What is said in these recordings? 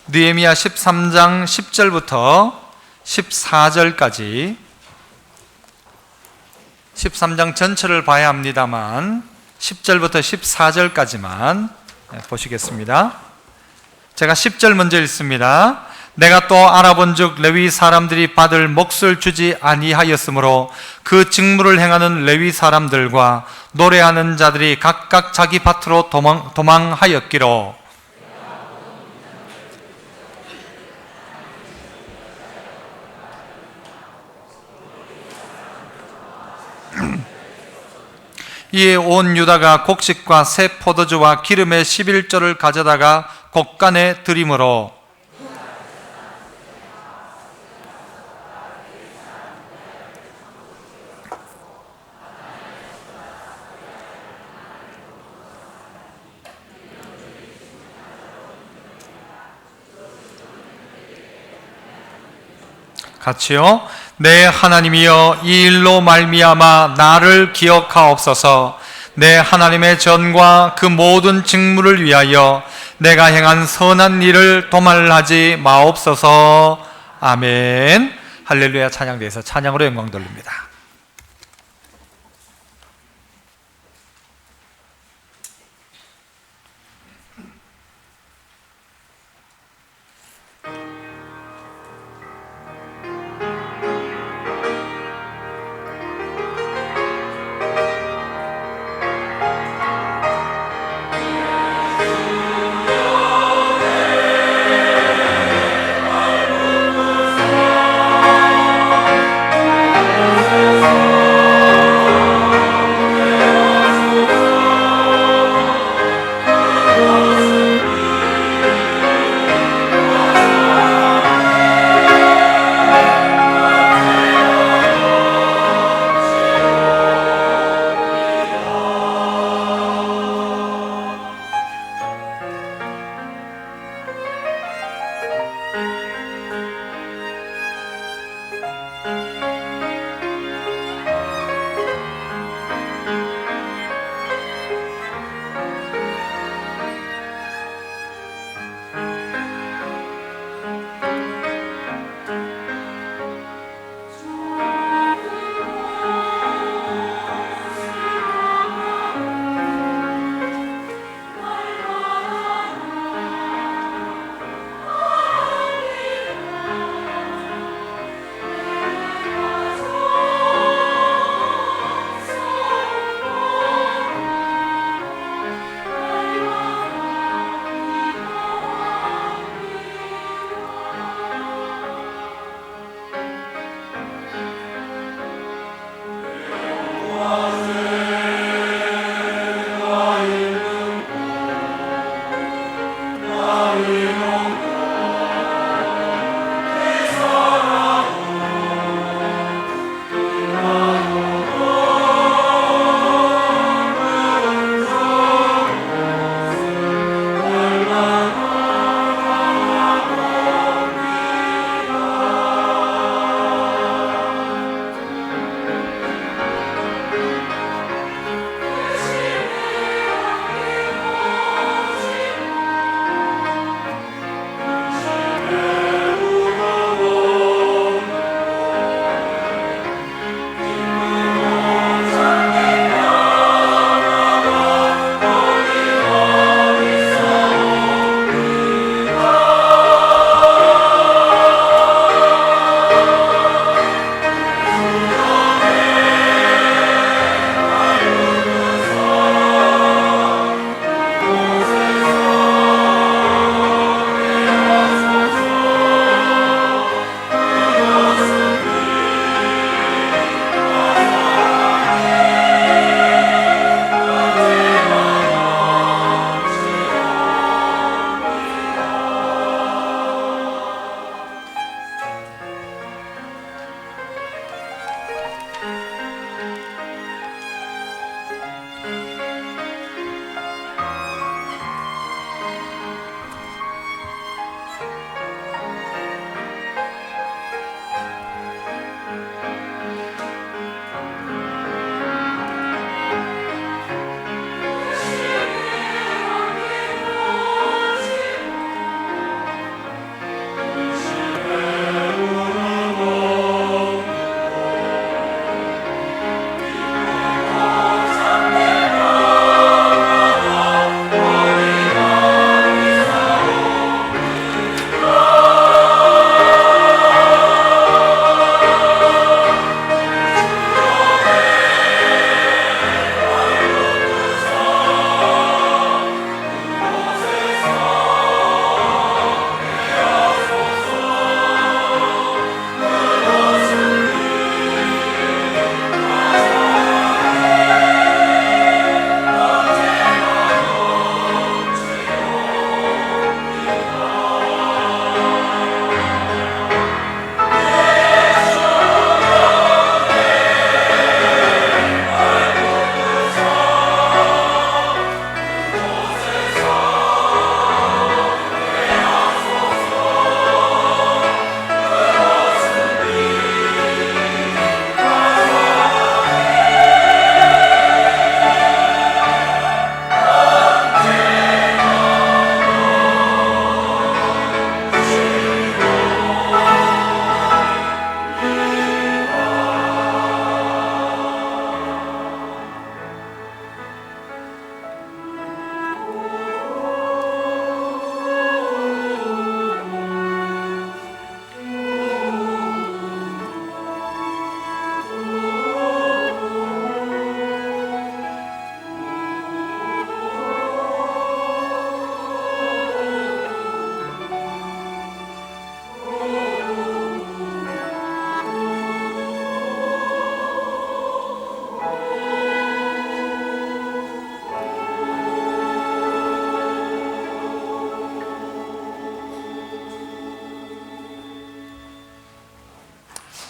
느헤미야 13장 10절부터 14절까지 13장 전체를 봐야 합니다만 10절부터 14절까지만 보시겠습니다. 제가 10절 먼저 읽습니다. 내가 또 알아본즉 레위 사람들이 받을 몫을 주지 아니하였으므로 그 직무를 행하는 레위 사람들과 노래하는 자들이 각각 자기 밭으로 도망하였기로 이에 온 유다가 곡식과 새 포도주와 기름의 11조를 가져다가 곡간에 드림으로 같이요. 내 하나님이여, 이 일로 말미암아 나를 기억하옵소서. 내 하나님의 전과 그 모든 직무를 위하여 내가 행한 선한 일을 도말하지 마옵소서. 아멘. 할렐루야. 찬양대에서 찬양으로 영광 돌립니다.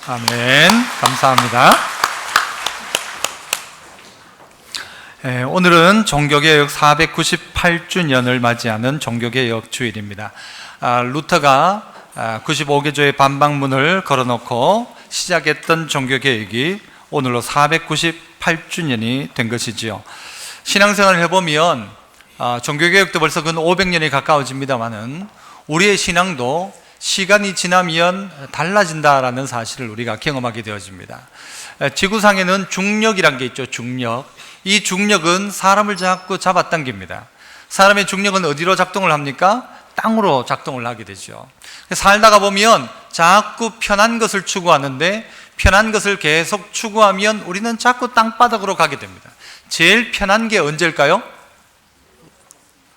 아멘. 감사합니다. 오늘은 종교개혁 498주년을 맞이하는 종교개혁 주일입니다. 루터가 95개조의 반박문을 걸어놓고 시작했던 종교개혁이 오늘로 498주년이 된 것이지요. 신앙생활을 해보면 종교개혁도 벌써 근 500년이 가까워집니다마는 우리의 신앙도 시간이 지나면 달라진다라는 사실을 우리가 경험하게 되어집니다. 지구상에는 중력이란 게 있죠. 중력. 이 중력은 사람을 자꾸 잡아당깁니다. 사람의 중력은 어디로 작동을 합니까? 땅으로 작동을 하게 되죠. 살다가 보면 자꾸 편한 것을 추구하는데 편한 것을 계속 추구하면 우리는 자꾸 땅바닥으로 가게 됩니다. 제일 편한 게 언제일까요?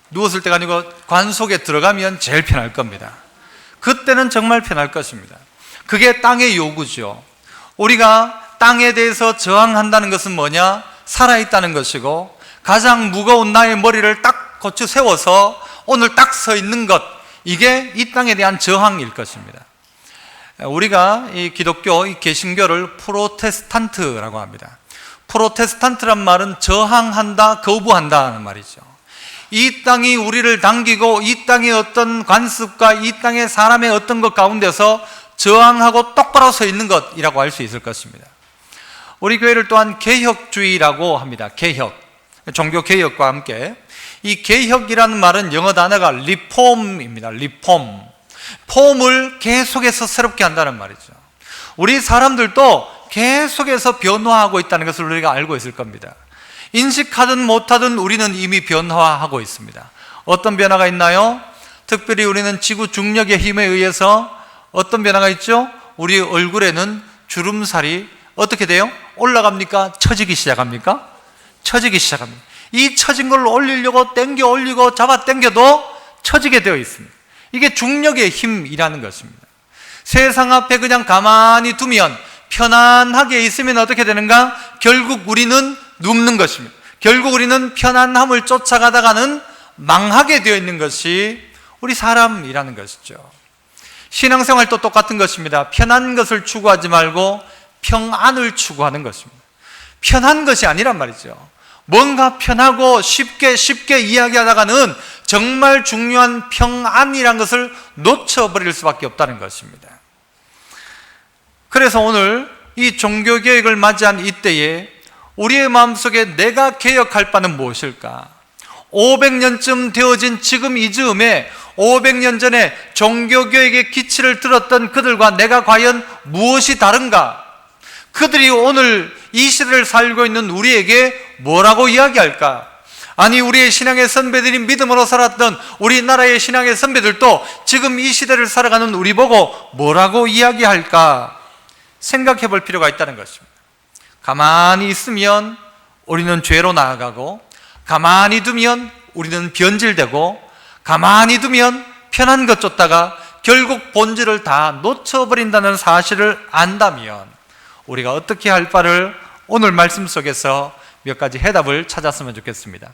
누웠을 때가 아니고 관 속에 들어가면 제일 편할 겁니다. 그때는 정말 편할 것입니다. 그게 땅의 요구죠. 우리가 땅에 대해서 저항한다는 것은 뭐냐? 살아있다는 것이고, 가장 무거운 나의 머리를 딱 고쳐 세워서 오늘 딱 서 있는 것, 이게 이 땅에 대한 저항일 것입니다. 우리가 이 기독교, 이 개신교를 프로테스탄트라고 합니다. 프로테스탄트란 말은 저항한다, 거부한다 하는 말이죠. 이 땅이 우리를 당기고 이 땅의 어떤 관습과 이 땅의 사람의 어떤 것 가운데서 저항하고 똑바로 서 있는 것이라고 할 수 있을 것입니다. 우리 교회를 또한 개혁주의라고 합니다. 개혁, 종교 개혁과 함께. 이 개혁이라는 말은 영어 단어가 리폼입니다. 리폼. 폼을 계속해서 새롭게 한다는 말이죠. 우리 사람들도 계속해서 변화하고 있다는 것을 우리가 알고 있을 겁니다. 인식하든 못하든 우리는 이미 변화하고 있습니다. 어떤 변화가 있나요? 특별히 우리는 지구 중력의 힘에 의해서 어떤 변화가 있죠? 우리 얼굴에는 주름살이 어떻게 돼요? 올라갑니까? 처지기 시작합니까? 처지기 시작합니다. 이 처진 걸 올리려고 당겨 올리고 잡아 당겨도 처지게 되어 있습니다. 이게 중력의 힘이라는 것입니다. 세상 앞에 그냥 가만히 두면 편안하게 있으면 어떻게 되는가? 결국 우리는 눕는 것입니다. 결국 우리는 편안함을 쫓아가다가는 망하게 되어 있는 것이 우리 사람이라는 것이죠. 신앙생활도 똑같은 것입니다. 편한 것을 추구하지 말고 평안을 추구하는 것입니다. 편한 것이 아니란 말이죠. 뭔가 편하고 쉽게 이야기하다가는 정말 중요한 평안이란 것을 놓쳐버릴 수밖에 없다는 것입니다. 그래서 오늘 이 종교개혁을 맞이한 이때에 우리의 마음속에 내가 개혁할 바는 무엇일까? 500년쯤 되어진 지금 이 즈음에 500년 전에 종교개혁의 기치를 들었던 그들과 내가 과연 무엇이 다른가? 그들이 오늘 이 시대를 살고 있는 우리에게 뭐라고 이야기할까? 아니, 우리의 신앙의 선배들이 믿음으로 살았던 우리나라의 신앙의 선배들도 지금 이 시대를 살아가는 우리 보고 뭐라고 이야기할까? 생각해 볼 필요가 있다는 것입니다. 가만히 있으면 우리는 죄로 나아가고, 가만히 두면 우리는 변질되고, 가만히 두면 편한 것 쫓다가 결국 본질을 다 놓쳐버린다는 사실을 안다면 우리가 어떻게 할 바를 오늘 말씀 속에서 몇 가지 해답을 찾았으면 좋겠습니다.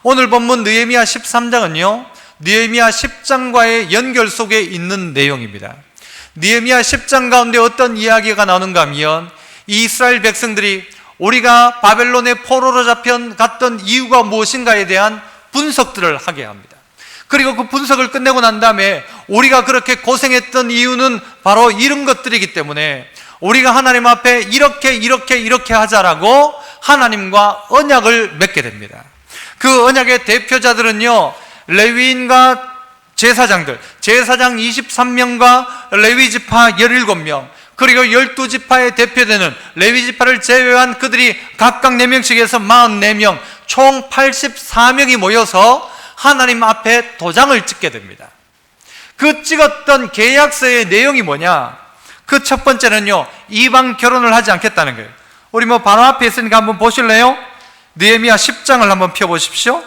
오늘 본문 느헤미야 13장은요, 느헤미야 10장과의 연결 속에 있는 내용입니다. 느헤미야 10장 가운데 어떤 이야기가 나오는가 하면 이스라엘 백성들이 우리가 바벨론의 포로로 잡혀갔던 이유가 무엇인가에 대한 분석들을 하게 합니다. 그리고 그 분석을 끝내고 난 다음에 우리가 그렇게 고생했던 이유는 바로 이런 것들이기 때문에 우리가 하나님 앞에 이렇게 하자라고 하나님과 언약을 맺게 됩니다. 그 언약의 대표자들은요, 레위인과 제사장들, 제사장 23명과 레위지파 17명, 그리고 12지파에 대표되는 레위지파를 제외한 그들이 각각 4명씩 해서 44명, 총 84명이 모여서 하나님 앞에 도장을 찍게 됩니다. 그 찍었던 계약서의 내용이 뭐냐? 그 첫 번째는요, 이방 결혼을 하지 않겠다는 거예요. 우리 바로 앞에 있으니까 한번 보실래요? 느헤미야 10장을 한번 펴보십시오.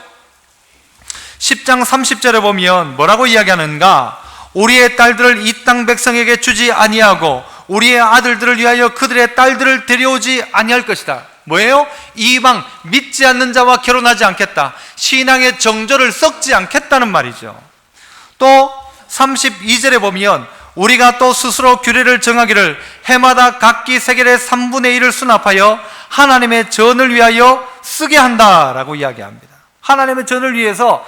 10장 30절에 보면 뭐라고 이야기하는가? 우리의 딸들을 이 땅 백성에게 주지 아니하고 우리의 아들들을 위하여 그들의 딸들을 데려오지 아니할 것이다. 뭐예요? 이방 믿지 않는 자와 결혼하지 않겠다. 신앙의 정조를 썩지 않겠다는 말이죠. 또 32절에 보면 우리가 또 스스로 규례를 정하기를 해마다 각기 세겔의 3분의 1을 수납하여 하나님의 전을 위하여 쓰게 한다라고 이야기합니다. 하나님의 전을 위해서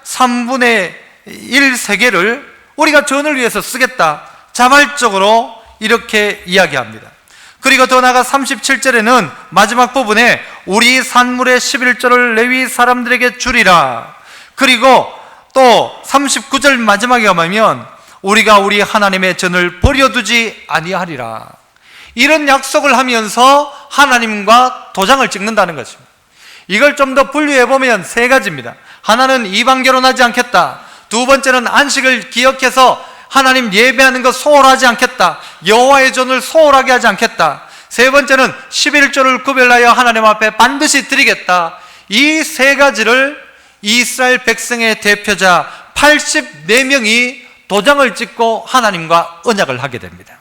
3분의 1 세겔을 우리가 전을 위해서 쓰겠다, 자발적으로 이렇게 이야기합니다. 그리고 더 나아가 37절에는 마지막 부분에 우리 산물의 11조를 레위 사람들에게 주리라. 그리고 또 39절 마지막에 가면 우리가 우리 하나님의 전을 버려두지 아니하리라. 이런 약속을 하면서 하나님과 도장을 찍는다는 것입니다. 이걸 좀 더 분류해 보면 세 가지입니다. 하나는 이방 결혼하지 않겠다. 두 번째는 안식을 기억해서 하나님 예배하는 것 소홀하지 않겠다. 여호와의 전을 소홀하게 하지 않겠다. 세 번째는 11조를 구별하여 하나님 앞에 반드시 드리겠다. 이 세 가지를 이스라엘 백성의 대표자 84명이 도장을 찍고 하나님과 언약을 하게 됩니다.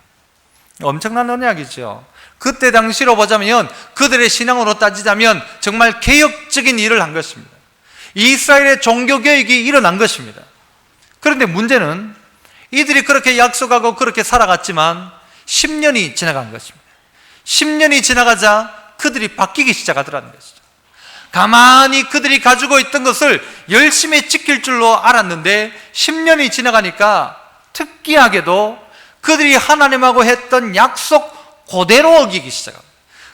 엄청난 언약이죠. 그때 당시로 보자면, 그들의 신앙으로 따지자면 정말 개혁적인 일을 한 것입니다. 이스라엘의 종교개혁이 일어난 것입니다. 그런데 문제는 이들이 그렇게 약속하고 그렇게 살아갔지만 10년이 지나간 것입니다. 10년이 지나가자 그들이 바뀌기 시작하더라는 것이죠. 가만히 그들이 가지고 있던 것을 열심히 지킬 줄로 알았는데 10년이 지나가니까 특이하게도 그들이 하나님하고 했던 약속 그대로 어기기 시작합니다.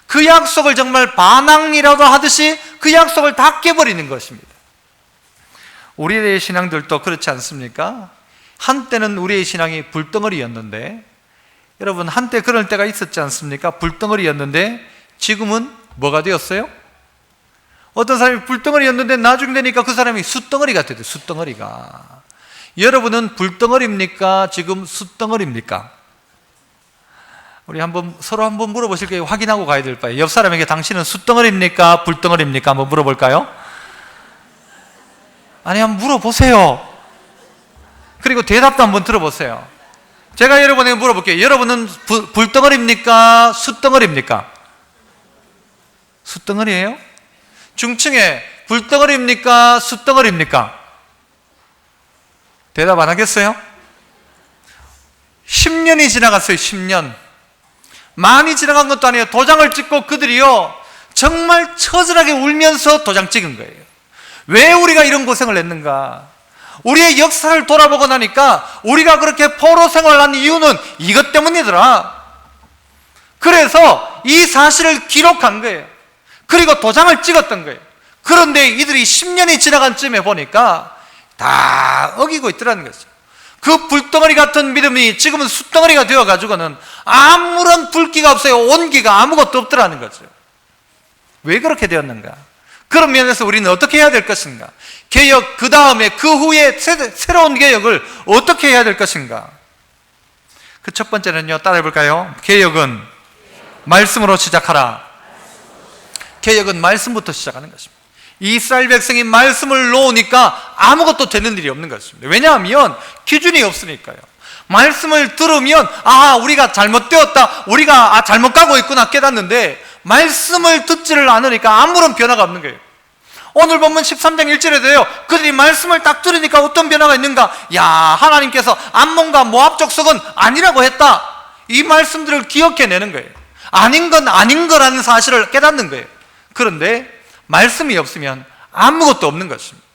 그 약속을 정말 반항이라도 하듯이 그 약속을 다 깨버리는 것입니다. 우리의 신앙들도 그렇지 않습니까? 한때는 우리의 신앙이 불덩어리였는데, 여러분 한때 그럴 때가 있었지 않습니까? 불덩어리였는데 지금은 뭐가 되었어요? 어떤 사람이 불덩어리였는데 나중에 되니까 그 사람이 숯덩어리가 되대. 숯덩어리가. 여러분은 불덩어리입니까? 지금 숯덩어리입니까? 우리 서로 한번 물어보실게요. 확인하고 가야 될 바예요. 옆 사람에게 당신은 숯덩어리입니까? 불덩어리입니까? 한번 물어볼까요? 아니, 한번 물어보세요. 그리고 대답도 한번 들어보세요. 제가 여러분에게 물어볼게요. 여러분은 불덩어리입니까? 숯덩어리입니까? 숯덩어리예요? 중층에 불덩어리입니까? 숯덩어리입니까? 대답 안 하겠어요? 10년이 지나갔어요. 10년. 많이 지나간 것도 아니에요. 도장을 찍고 그들이요 정말 처절하게 울면서 도장 찍은 거예요. 왜 우리가 이런 고생을 했는가? 우리의 역사를 돌아보고 나니까 우리가 그렇게 포로 생활을 한 이유는 이것 때문이더라. 그래서 이 사실을 기록한 거예요. 그리고 도장을 찍었던 거예요. 그런데 이들이 10년이 지나간 쯤에 보니까 다 어기고 있더라는 거죠. 그 불덩어리 같은 믿음이 지금은 숯덩어리가 되어가지고는 아무런 불기가 없어요. 온기가 아무것도 없더라는 거죠. 왜 그렇게 되었는가? 그런 면에서 우리는 어떻게 해야 될 것인가? 개혁, 그 다음에 그 후에 새로운 개혁을 어떻게 해야 될 것인가? 그 첫 번째는요, 따라해 볼까요? 개혁은 말씀으로 시작하라. 개혁은 말씀부터 시작하는 것입니다. 이스라엘 백성이 말씀을 놓으니까 아무것도 되는 일이 없는 것입니다. 왜냐하면 기준이 없으니까요. 말씀을 들으면 우리가 잘못되었다, 우리가 잘못 가고 있구나 깨닫는데, 말씀을 듣지를 않으니까 아무런 변화가 없는 거예요. 오늘 본문 13장 1절에도요 그들이 말씀을 딱 들으니까 어떤 변화가 있는가? 하나님께서 암몬과 모압 족속은 아니라고 했다. 이 말씀들을 기억해내는 거예요. 아닌 건 아닌 거라는 사실을 깨닫는 거예요. 그런데 말씀이 없으면 아무것도 없는 것입니다.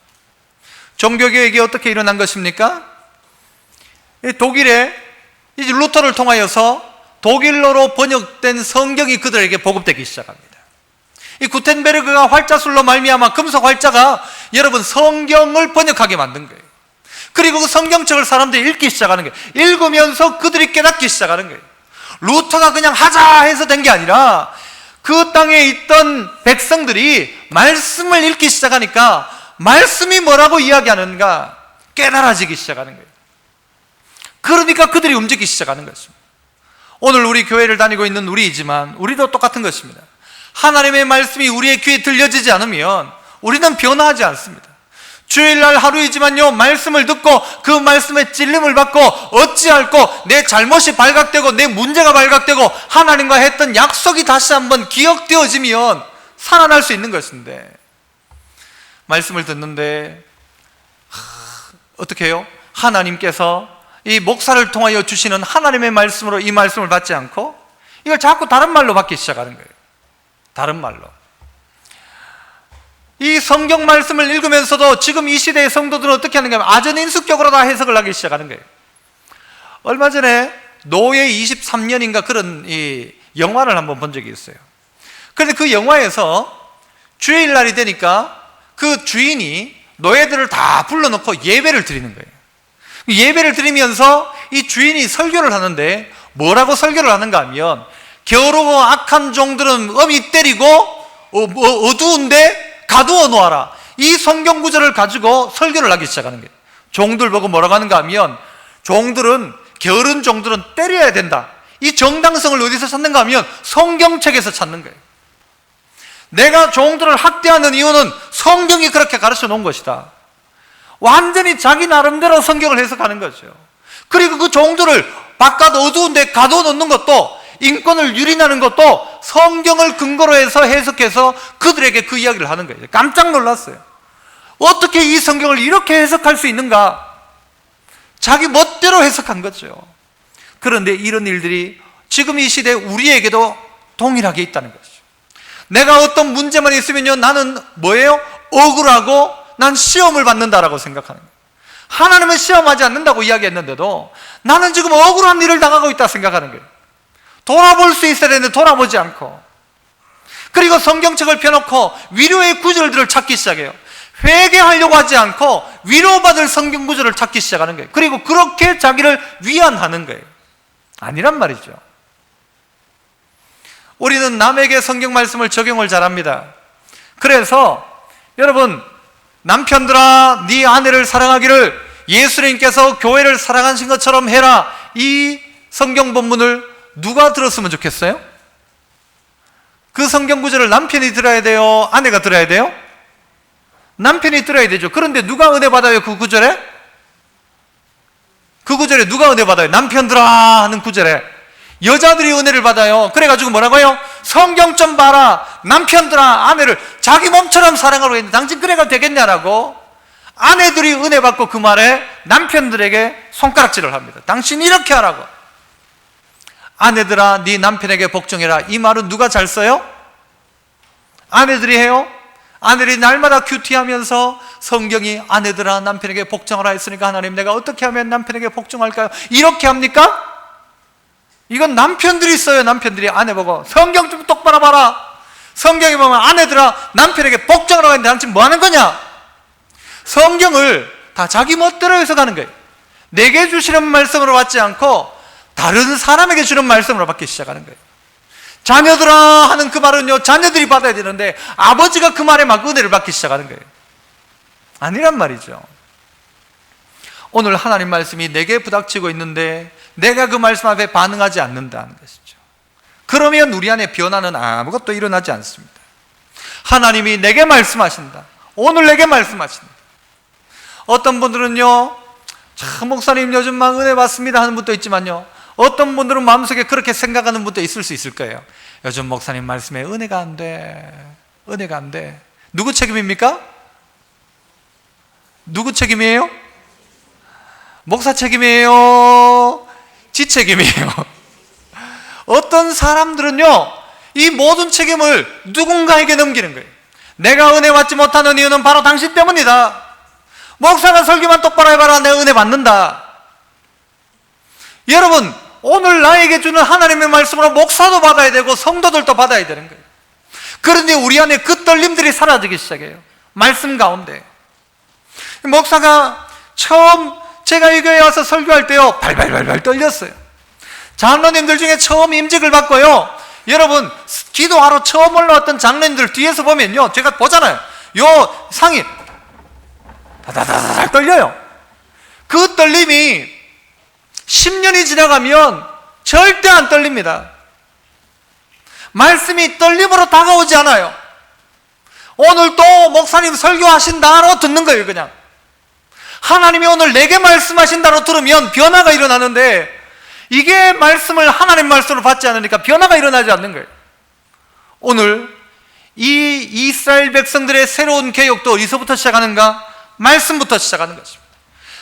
종교개혁이 어떻게 일어난 것입니까? 독일에 이제 루터를 통하여서 독일어로 번역된 성경이 그들에게 보급되기 시작합니다. 이 구텐베르그가 활자술로 말미암아 금속 활자가 여러분 성경을 번역하게 만든 거예요. 그리고 그 성경책을 사람들이 읽기 시작하는 거예요. 읽으면서 그들이 깨닫기 시작하는 거예요. 루터가 그냥 하자 해서 된 게 아니라 그 땅에 있던 백성들이 말씀을 읽기 시작하니까 말씀이 뭐라고 이야기하는가 깨달아지기 시작하는 거예요. 그러니까 그들이 움직이기 시작하는 것입니다. 오늘 우리 교회를 다니고 있는 우리이지만 우리도 똑같은 것입니다. 하나님의 말씀이 우리의 귀에 들려지지 않으면 우리는 변화하지 않습니다. 주일날 하루이지만요 말씀을 듣고 그 말씀에 찔림을 받고 어찌할꼬 내 잘못이 발각되고 내 문제가 발각되고 하나님과 했던 약속이 다시 한번 기억되어지면 살아날 수 있는 것인데, 말씀을 듣는데 어떻게 해요? 하나님께서 이 목사를 통하여 주시는 하나님의 말씀으로 이 말씀을 받지 않고 이걸 자꾸 다른 말로 받기 시작하는 거예요. 다른 말로. 이 성경 말씀을 읽으면서도 지금 이 시대의 성도들은 어떻게 하는가 하면 아전인수격으로 다 해석을 하기 시작하는 거예요. 얼마 전에 노예 23년인가 그런 이 영화를 한번 본 적이 있어요. 그런데 그 영화에서 주일날이 되니까 그 주인이 노예들을 다 불러놓고 예배를 드리는 거예요. 예배를 드리면서 이 주인이 설교를 하는데 뭐라고 설교를 하는가 하면 게으르고 악한 종들은 어미 때리고 어두운데 가두어 놓아라. 이 성경 구절을 가지고 설교를 하기 시작하는 거예요. 종들 보고 뭐라고 하는가 하면 종들은 게으른 종들은 때려야 된다. 이 정당성을 어디서 찾는가 하면 성경책에서 찾는 거예요. 내가 종들을 학대하는 이유는 성경이 그렇게 가르쳐 놓은 것이다. 완전히 자기 나름대로 성경을 해석하는 거죠. 그리고 그 종들을 바깥 어두운 데 가둬 놓는 것도, 인권을 유린하는 것도 성경을 근거로 해서 해석해서 그들에게 그 이야기를 하는 거예요. 깜짝 놀랐어요. 어떻게 이 성경을 이렇게 해석할 수 있는가? 자기 멋대로 해석한 거죠. 그런데 이런 일들이 지금 이 시대에 우리에게도 동일하게 있다는 거죠. 내가 어떤 문제만 있으면요, 나는 뭐예요? 억울하고 난 시험을 받는다라고 생각하는 거예요. 하나님은 시험하지 않는다고 이야기했는데도 나는 지금 억울한 일을 당하고 있다 생각하는 거예요. 돌아볼 수 있어야 되는데 돌아보지 않고, 그리고 성경책을 펴놓고 위로의 구절들을 찾기 시작해요. 회개하려고 하지 않고 위로받을 성경 구절을 찾기 시작하는 거예요. 그리고 그렇게 자기를 위안하는 거예요. 아니란 말이죠. 우리는 남에게 성경 말씀을 적용을 잘합니다. 그래서 여러분, 남편들아 네 아내를 사랑하기를 예수님께서 교회를 사랑하신 것처럼 해라. 이 성경 본문을 누가 들었으면 좋겠어요? 그 성경 구절을 남편이 들어야 돼요? 아내가 들어야 돼요? 남편이 들어야 되죠. 그런데 누가 은혜 받아요? 그 구절에? 그 구절에 누가 은혜 받아요? 남편들아 하는 구절에 여자들이 은혜를 받아요. 그래가지고 뭐라고 해요? 성경 좀 봐라. 남편들아 아내를 자기 몸처럼 사랑하라고 했는데 당신 그래가 되겠냐라고 아내들이 은혜 받고 그 말에 남편들에게 손가락질을 합니다. 당신 이렇게 하라고. 아내들아 네 남편에게 복종해라. 이 말은 누가 잘 써요? 아내들이 해요? 아내들이 날마다 큐티하면서 성경이 아내들아 남편에게 복종하라 했으니까 하나님 내가 어떻게 하면 남편에게 복종할까요? 이렇게 합니까? 이건 남편들이 써요. 남편들이 아내 보고 성경 좀 똑바로 봐라. 성경에 보면 아내들아 남편에게 복종하라고 했는데 당신 뭐 하는 거냐? 성경을 다 자기 멋대로 해석하는 거예요. 내게 주시는 말씀으로 받지 않고 다른 사람에게 주는 말씀으로 받기 시작하는 거예요. 자녀들아 하는 그 말은요, 자녀들이 받아야 되는데 아버지가 그 말에 막 은혜를 받기 시작하는 거예요. 아니란 말이죠. 오늘 하나님 말씀이 내게 부닥치고 있는데 내가 그 말씀 앞에 반응하지 않는다는 것이죠. 그러면 우리 안에 변화는 아무것도 일어나지 않습니다. 하나님이 내게 말씀하신다. 오늘 내게 말씀하신다. 어떤 분들은요, 참 목사님 요즘 막 은혜 받습니다 하는 분도 있지만요, 어떤 분들은 마음속에 그렇게 생각하는 분도 있을 수 있을 거예요. 요즘 목사님 말씀에 은혜가 안 돼. 은혜가 안 돼. 누구 책임입니까? 누구 책임이에요? 목사 책임이에요? 지 책임이에요? 어떤 사람들은요, 이 모든 책임을 누군가에게 넘기는 거예요. 내가 은혜 받지 못하는 이유는 바로 당신 때문이다. 목사가 설교만 똑바로 해봐라. 내가 은혜 받는다. 여러분, 오늘 나에게 주는 하나님의 말씀으로 목사도 받아야 되고 성도들도 받아야 되는 거예요. 그런데 우리 안에 그 떨림들이 사라지기 시작해요. 말씀 가운데. 목사가 처음 제가 이 교회에 와서 설교할 때요, 발발발발 떨렸어요. 장로님들 중에 처음 임직을 받고요, 여러분 기도하러 처음 올라왔던 장로님들 뒤에서 보면요, 제가 보잖아요, 요 상이 다다다다 떨려요. 그 떨림이 10년이 지나가면 절대 안 떨립니다. 말씀이 떨림으로 다가오지 않아요. 오늘 또 목사님 설교하신다로 듣는 거예요. 그냥 하나님이 오늘 내게 말씀하신다로 들으면 변화가 일어나는데, 이게 말씀을 하나님 말씀으로 받지 않으니까 변화가 일어나지 않는 거예요. 오늘 이 이스라엘 백성들의 새로운 개혁도 어디서부터 시작하는가? 말씀부터 시작하는 것입니다.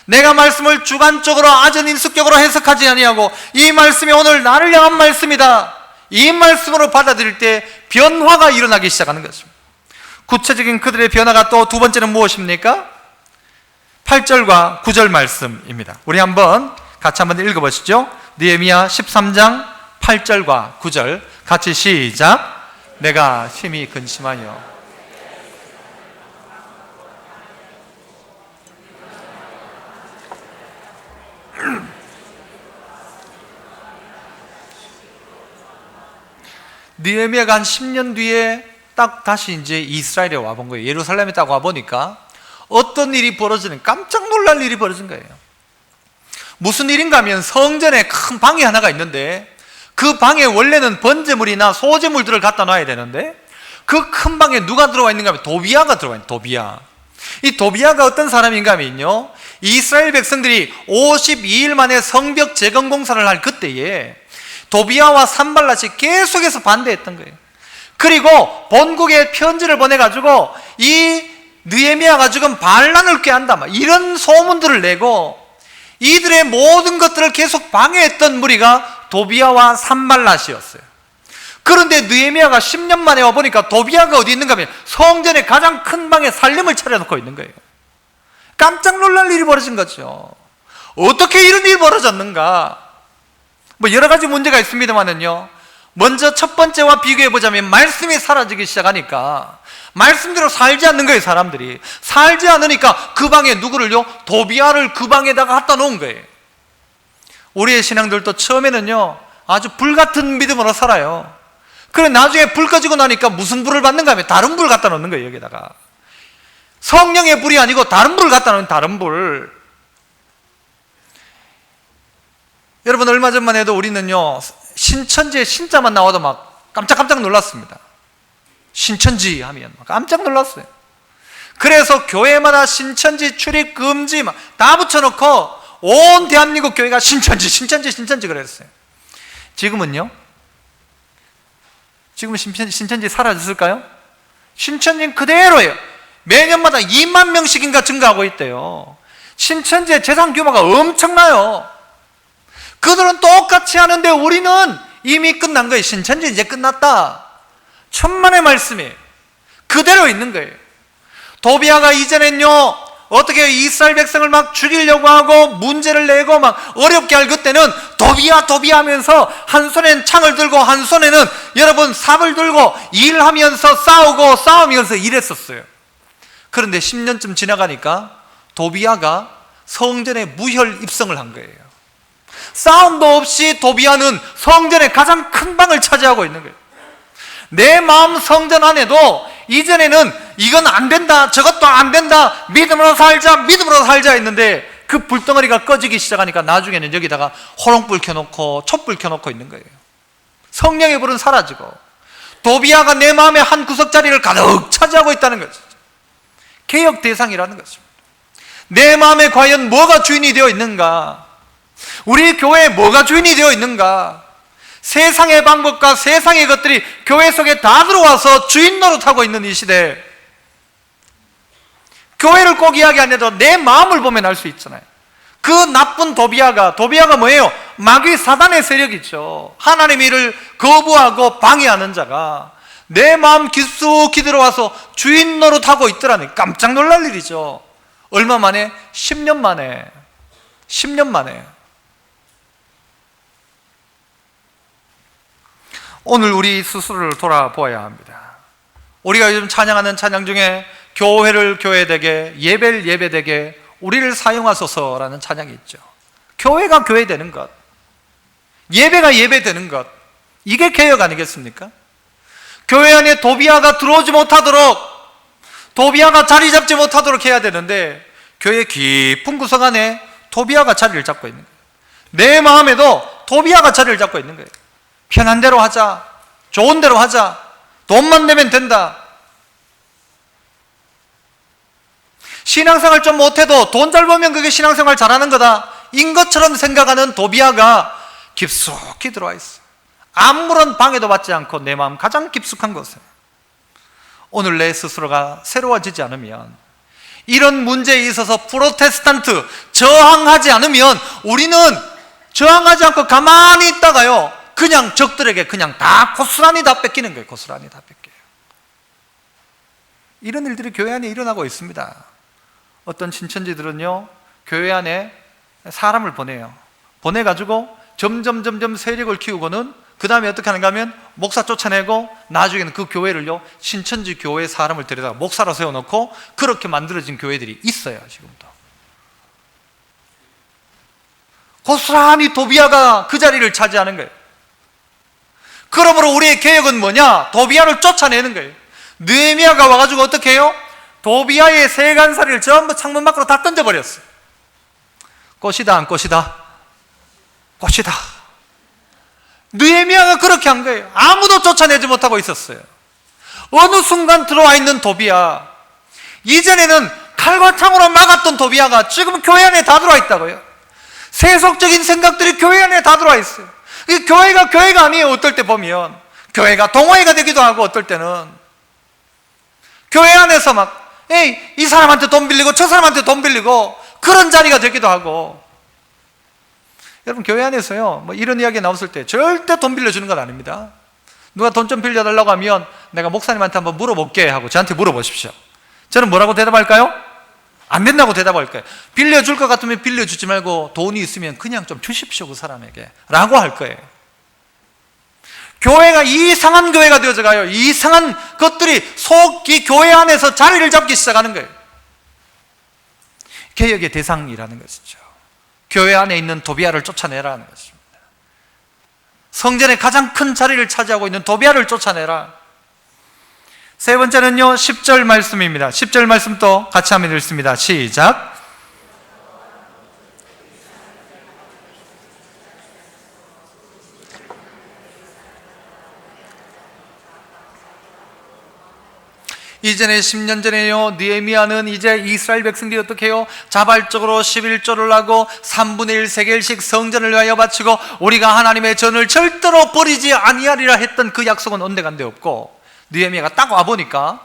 내가 말씀을 주관적으로 아전인수격으로 해석하지 아니하고 이 말씀이 오늘 나를 향한 말씀이다, 이 말씀으로 받아들일 때 변화가 일어나기 시작하는 것입니다. 구체적인 그들의 변화가 또 두 번째는 무엇입니까? 8절과 9절 말씀입니다. 우리 같이 한번 읽어보시죠. 느헤미야 13장 8절과 9절 같이 시작. 내가 심히 근심하여 느헤미야가 한 10년 뒤에 딱 다시 이제 이스라엘에 와본 거예요. 예루살렘에 딱 와보니까 어떤 일이 벌어지는, 깜짝 놀랄 일이 벌어진 거예요. 무슨 일인가 하면 성전에 큰 방이 하나가 있는데 그 방에 원래는 번제물이나 소제물들을 갖다 놔야 되는데 그 큰 방에 누가 들어와 있는가 하면 도비야가 들어와 있는 도비야. 이 도비야가 어떤 사람인가 하면요, 이스라엘 백성들이 52일 만에 성벽 재건 공사를 할 그때에 도비야와 산발랏이 계속해서 반대했던 거예요. 그리고 본국에 편지를 보내가지고 이 느헤미야가 지금 반란을 꾀한다, 막 이런 소문들을 내고 이들의 모든 것들을 계속 방해했던 무리가 도비야와 산발랏이었어요. 그런데 느헤미야가 10년 만에 와보니까 도비야가 어디 있는가 하면 성전의 가장 큰 방에 살림을 차려놓고 있는 거예요. 깜짝 놀랄 일이 벌어진 거죠. 어떻게 이런 일이 벌어졌는가? 뭐 여러 가지 문제가 있습니다만은요, 먼저 첫 번째와 비교해 보자면 말씀이 사라지기 시작하니까 말씀대로 살지 않는 거예요. 사람들이 살지 않으니까 그 방에 누구를요? 도비야를 그 방에다가 갖다 놓은 거예요. 우리의 신앙들도 처음에는요 아주 불같은 믿음으로 살아요. 그래 나중에 불 꺼지고 나니까 무슨 불을 받는가 하면 다른 불 갖다 놓는 거예요. 여기다가 성령의 불이 아니고 다른 불을 갖다 놓은 다른 불. 여러분, 얼마 전만 해도 우리는요 신천지의 신자만 나와도 막 깜짝깜짝 놀랐습니다. 신천지 하면 막 깜짝 놀랐어요. 그래서 교회마다 신천지 출입 금지 막 다 붙여놓고 온 대한민국 교회가 신천지 그랬어요. 지금은요? 지금은 신천지 사라졌을까요? 신천지는 그대로예요. 매년마다 2만 명씩인가 증가하고 있대요. 신천지의 재산 규모가 엄청나요. 그들은 똑같이 하는데 우리는 이미 끝난 거예요. 신천지 이제 끝났다. 천만의 말씀이에요. 그대로 있는 거예요. 도비야가 이전엔요 어떻게 이스라엘 백성을 막 죽이려고 하고 문제를 내고 막 어렵게 할 그때는 도비야 하면서 한 손에는 창을 들고 한 손에는 여러분 삽을 들고 일하면서 싸우면서 일했었어요. 그런데 10년쯤 지나가니까 도비야가 성전에 무혈 입성을 한 거예요. 싸움도 없이 도비야는 성전의 가장 큰 방을 차지하고 있는 거예요. 내 마음 성전 안에도 이전에는 이건 안 된다, 저것도 안 된다, 믿음으로 살자 했는데 그 불덩어리가 꺼지기 시작하니까 나중에는 여기다가 호롱불 켜놓고 촛불 켜놓고 있는 거예요. 성령의 불은 사라지고 도비야가 내 마음의 한 구석자리를 가득 차지하고 있다는 거죠. 개혁 대상이라는 것입니다. 내 마음에 과연 뭐가 주인이 되어 있는가? 우리 교회에 뭐가 주인이 되어 있는가? 세상의 방법과 세상의 것들이 교회 속에 다 들어와서 주인 노릇하고 있는 이 시대, 교회를 꼭 이야기 안 해도 내 마음을 보면 알 수 있잖아요. 그 나쁜 도비야가 뭐예요? 마귀 사단의 세력이죠. 하나님의 일을 거부하고 방해하는 자가 내 마음 깊숙이 들어와서 주인 노릇하고 있더라니. 깜짝 놀랄 일이죠. 얼마 만에? 10년 만에. 오늘 우리 스스로를 돌아보아야 합니다. 우리가 요즘 찬양하는 찬양 중에 교회를 교회되게, 예배를 예배되게 우리를 사용하소서라는 찬양이 있죠. 교회가 교회되는 것, 예배가 예배되는 것, 이게 개혁 아니겠습니까? 교회 안에 도비야가 들어오지 못하도록, 도비야가 자리 잡지 못하도록 해야 되는데 교회 깊은 구석 안에 도비야가 자리를 잡고 있는 거예요. 내 마음에도 도비야가 자리를 잡고 있는 거예요. 편한 대로 하자, 좋은 대로 하자, 돈만 내면 된다. 신앙생활 좀 못해도 돈 잘 벌면 그게 신앙생활 잘하는 거다, 인 것처럼 생각하는 도비야가 깊숙이 들어와 있어요. 아무런 방해도 받지 않고 내 마음 가장 깊숙한 곳에. 오늘 내 스스로가 새로워지지 않으면 이런 문제에 있어서 프로테스탄트 저항하지 않으면 우리는 저항하지 않고 가만히 있다가요 그냥 적들에게 그냥 다 고스란히 다 뺏기는 거예요. 고스란히 다 뺏겨요. 이런 일들이 교회 안에 일어나고 있습니다. 어떤 신천지들은요 교회 안에 사람을 보내요. 보내가지고 점점 세력을 키우고는 그 다음에 어떻게 하는가 하면 목사 쫓아내고 나중에는 그 교회를요 신천지 교회 사람을 데려다가 목사로 세워놓고 그렇게 만들어진 교회들이 있어요. 지금도 고스란히 도비아가 그 자리를 차지하는 거예요. 그러므로 우리의 개혁은 뭐냐? 도비아를 쫓아내는 거예요. 느헤미야가 와가지고 어떻게 해요? 도비아의 세간살이를 전부 창문 밖으로 다 던져버렸어요. 꽃이다 안 꽃이다? 꽃이다. 느헤미야가 그렇게 한 거예요. 아무도 쫓아내지 못하고 있었어요. 어느 순간 들어와 있는 도비아, 이전에는 칼과 창으로 막았던 도비아가 지금 교회 안에 다 들어와 있다고요. 세속적인 생각들이 교회 안에 다 들어와 있어요. 교회가 아니에요. 어떨 때 보면 교회가 동호회가 되기도 하고, 어떨 때는 교회 안에서 막 이 사람한테 돈 빌리고 저 사람한테 돈 빌리고 그런 자리가 되기도 하고. 여러분, 교회 안에서요 뭐 이런 이야기 나왔을 때 절대 돈 빌려주는 건 아닙니다. 누가 돈 좀 빌려달라고 하면 내가 목사님한테 한번 물어볼게 하고 저한테 물어보십시오. 저는 뭐라고 대답할까요? 안 된다고 대답할 거예요. 빌려줄 것 같으면 빌려주지 말고 돈이 있으면 그냥 좀 주십시오 그 사람에게 라고 할 거예요. 교회가 이상한 교회가 되어져 가요. 이상한 것들이 속이 교회 안에서 자리를 잡기 시작하는 거예요. 개혁의 대상이라는 것이죠. 교회 안에 있는 도비아를 쫓아내라는 것입니다. 성전의 가장 큰 자리를 차지하고 있는 도비아를 쫓아내라. 세 번째는요 10절 말씀입니다. 10절 말씀 또 같이 한번 읽습니다. 시작. 이전에 10년 전에요 느헤미야는 이제 이스라엘 백성들이 어떻게 해요? 자발적으로 11조를 하고 3분의 1 세겔씩 성전을 위하여 바치고 우리가 하나님의 전을 절대로 버리지 아니하리라 했던 그 약속은 온데간데 없고, 느헤미야가 딱 와보니까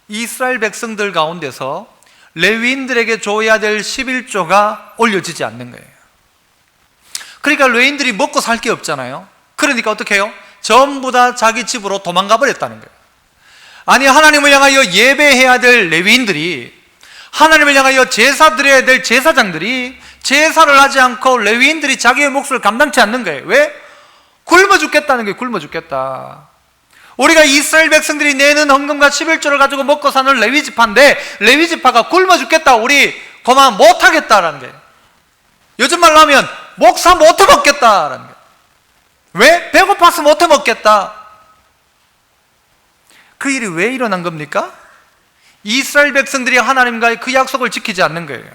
이스라엘 백성들 가운데서 레위인들에게 줘야 될 11조가 올려지지 않는 거예요. 그러니까 레위인들이 먹고 살 게 없잖아요. 그러니까 어떻게 해요? 전부 다 자기 집으로 도망가 버렸다는 거예요. 아니, 하나님을 향하여 예배해야 될 레위인들이, 하나님을 향하여 제사 드려야 될 제사장들이 제사를 하지 않고 레위인들이 자기의 몫을 감당치 않는 거예요. 왜? 굶어 죽겠다는 거예요. 굶어 죽겠다. 우리가 이스라엘 백성들이 내는 헌금과 11조를 가지고 먹고 사는 레위지파인데 레위지파가 굶어 죽겠다, 우리 그만 못하겠다라는 거예요. 요즘 말로 하면 목사 못해 먹겠다라는 거예요. 왜? 배고파서 못해 먹겠다. 그 일이 왜 일어난 겁니까? 이스라엘 백성들이 하나님과의 그 약속을 지키지 않는 거예요.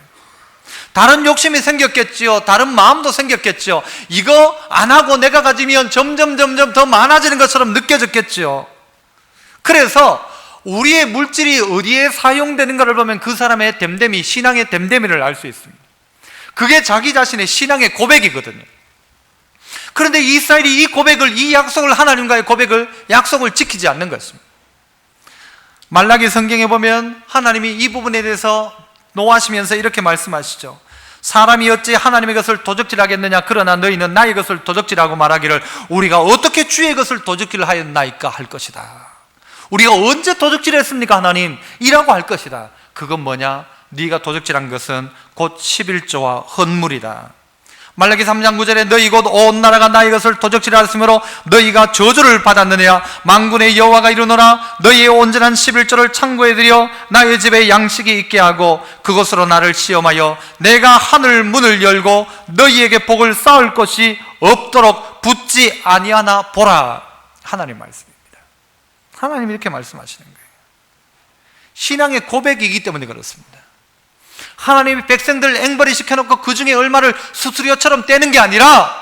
다른 욕심이 생겼겠지요. 다른 마음도 생겼겠지요. 이거 안 하고 내가 가지면 점점 더 많아지는 것처럼 느껴졌겠지요. 그래서 우리의 물질이 어디에 사용되는가를 보면 그 사람의 됨됨이, 신앙의 됨됨이를 알 수 있습니다. 그게 자기 자신의 신앙의 고백이거든요. 그런데 이스라엘이 이 고백을, 이 약속을, 하나님과의 고백을, 약속을 지키지 않는 것입니다. 말라기 성경에 보면 하나님이 이 부분에 대해서 노하시면서 이렇게 말씀하시죠. 사람이 어찌 하나님의 것을 도적질하겠느냐? 그러나 너희는 나의 것을 도적질하고 말하기를 우리가 어떻게 주의 것을 도적질 하였나이까 할 것이다. 우리가 언제 도적질했습니까 하나님? 이라고 할 것이다. 그건 뭐냐? 네가 도적질한 것은 곧 11조와 헌물이다. 말라기 3장 9절에 너희 곧 온 나라가 나의 것을 도적질하였으므로 너희가 저주를 받았느냐? 만군의 여호와가 이르노라 너희의 온전한 11조를 창고에 들여 나의 집에 양식이 있게 하고 그것으로 나를 시험하여 내가 하늘 문을 열고 너희에게 복을 쌓을 것이 없도록 붙지 아니하나 보라. 하나님 말씀입니다. 하나님이 이렇게 말씀하시는 거예요. 신앙의 고백이기 때문에 그렇습니다. 하나님이 백성들 앵벌이 시켜놓고 그 중에 얼마를 수수료처럼 떼는 게 아니라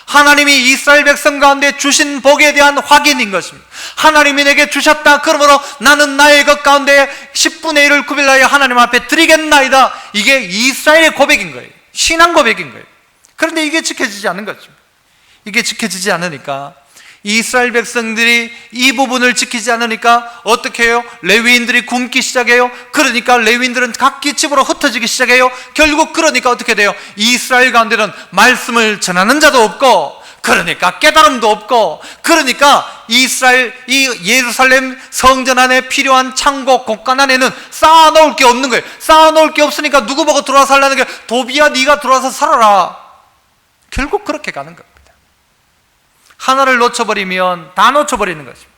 하나님이 이스라엘 백성 가운데 주신 복에 대한 확인인 것입니다. 하나님이 내게 주셨다. 그러므로 나는 나의 것 가운데 10분의 1을 구별하여 하나님 앞에 드리겠나이다. 이게 이스라엘의 고백인 거예요. 신앙 고백인 거예요. 그런데 이게 지켜지지 않는 것입니다. 이게 지켜지지 않으니까 이스라엘 백성들이 이 부분을 지키지 않으니까 어떻게 해요? 레위인들이 굶기 시작해요. 그러니까 레위인들은 각기 집으로 흩어지기 시작해요. 결국 그러니까 어떻게 돼요? 이스라엘 가운데는 말씀을 전하는 자도 없고, 그러니까 깨달음도 없고, 그러니까 이 예루살렘 성전 안에 필요한 창고 곳간 안에는 쌓아놓을 게 없는 거예요. 쌓아놓을 게 없으니까 누구 보고 들어와서 살라는 게, 도비야 네가 들어와서 살아라. 결국 그렇게 가는 겁니다. 하나를 놓쳐버리면 다 놓쳐버리는 것입니다.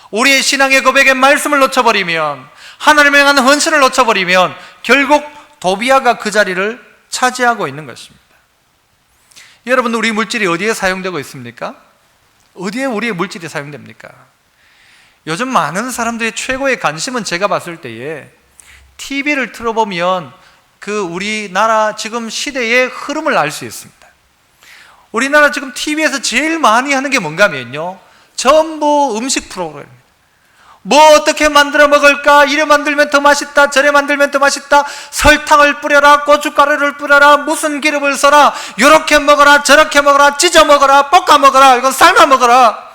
우리의 신앙의 고백의 말씀을 놓쳐버리면, 하나님을 향한 헌신을 놓쳐버리면 결국 도비아가 그 자리를 차지하고 있는 것입니다. 여러분, 우리 물질이 어디에 사용되고 있습니까? 어디에 우리의 물질이 사용됩니까? 요즘 많은 사람들의 최고의 관심은 제가 봤을 때에 TV를 틀어보면 그 우리나라 지금 시대의 흐름을 알 수 있습니다. 우리나라 지금 TV에서 제일 많이 하는 게 뭔가 하면요, 전부 음식 프로그램입니다. 뭐 어떻게 만들어 먹을까? 이래 만들면 더 맛있다, 저래 만들면 더 맛있다, 설탕을 뿌려라, 고춧가루를 뿌려라, 무슨 기름을 써라, 요렇게 먹어라, 저렇게 먹어라, 찢어 먹어라, 볶아 먹어라, 이건 삶아 먹어라.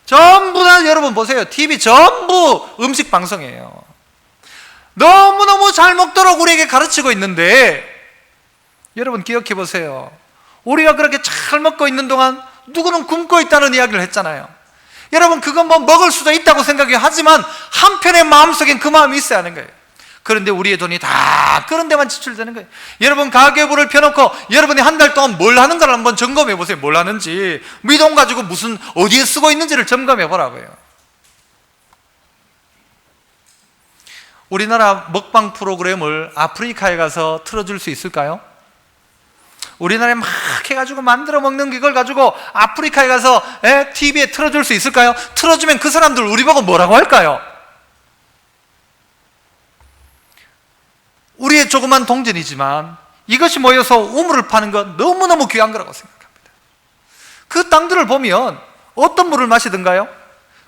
전부 다 여러분 보세요. TV 전부 음식 방송이에요. 너무너무 잘 먹도록 우리에게 가르치고 있는데, 여러분 기억해 보세요. 우리가 그렇게 잘 먹고 있는 동안 누구는 굶고 있다는 이야기를 했잖아요. 여러분, 그건 뭐 먹을 수도 있다고 생각해요. 하지만 한편의 마음속엔 그 마음이 있어야 하는 거예요. 그런데 우리의 돈이 다 그런 데만 지출되는 거예요. 여러분, 가계부를 펴놓고 여러분이 한 달 동안 뭘 하는가를 한번 점검해 보세요. 뭘 하는지, 이 돈 가지고 무슨 어디에 쓰고 있는지를 점검해 보라고요. 우리나라 먹방 프로그램을 아프리카에 가서 틀어줄 수 있을까요? 우리나라에 막 해가지고 만들어 먹는 이걸 가지고 아프리카에 가서 TV에 틀어줄 수 있을까요? 틀어주면 그 사람들 우리 보고 뭐라고 할까요? 우리의 조그만 동전이지만 이것이 모여서 우물을 파는 건 너무너무 귀한 거라고 생각합니다. 그 땅들을 보면 어떤 물을 마시던가요?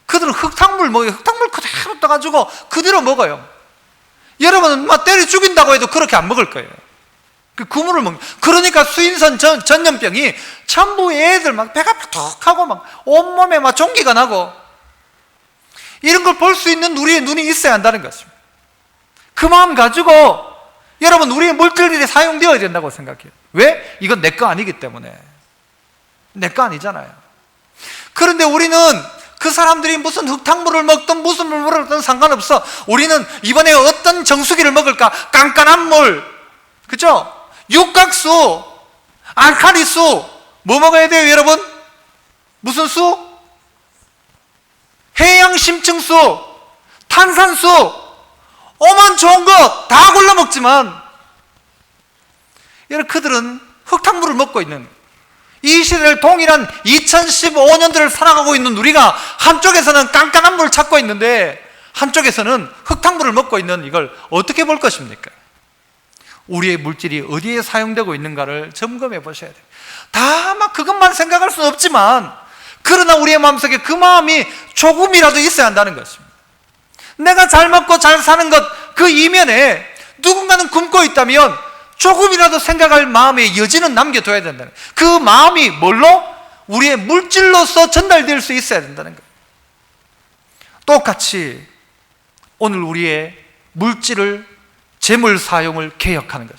그들은 흙탕물 먹어요. 흙탕물 그대로 떠가지고 그대로 먹어요. 여러분은 막 때려 죽인다고 해도 그렇게 안 먹을 거예요. 그 물을 먹는. 그러니까 수인선 전염병이 전부 애들 막 배가 퍽하고 막 온몸에 막 종기가 나고, 이런 걸 볼 수 있는 우리의 눈이 있어야 한다는 것입니다. 그 마음 가지고 여러분, 우리의 물질들이 사용되어야 된다고 생각해요. 왜? 이건 내 거 아니기 때문에. 내 거 아니잖아요. 그런데 우리는 그 사람들이 무슨 흙탕물을 먹든 무슨 물을 먹든 상관없어. 우리는 이번에 어떤 정수기를 먹을까? 깐깐한 물, 그죠? 육각수, 알칼리수, 뭐 먹어야 돼요, 여러분? 무슨 수? 해양심층수, 탄산수, 오만 좋은 거 다 골라 먹지만, 여러분, 그들은 흙탕물을 먹고 있는, 이 시대를 동일한 2015년도를 살아가고 있는 우리가 한쪽에서는 깐깐한 물을 찾고 있는데 한쪽에서는 흙탕물을 먹고 있는 이걸 어떻게 볼 것입니까? 우리의 물질이 어디에 사용되고 있는가를 점검해 보셔야 돼요. 다 막 그것만 생각할 수는 없지만, 그러나 우리의 마음속에 그 마음이 조금이라도 있어야 한다는 것입니다. 내가 잘 먹고 잘 사는 것 그 이면에 누군가는 굶고 있다면 조금이라도 생각할 마음의 여지는 남겨둬야 된다는 거예요. 그 마음이 뭘로? 우리의 물질로서 전달될 수 있어야 된다는 거예요. 똑같이 오늘 우리의 물질을, 재물 사용을 개혁하는 거죠.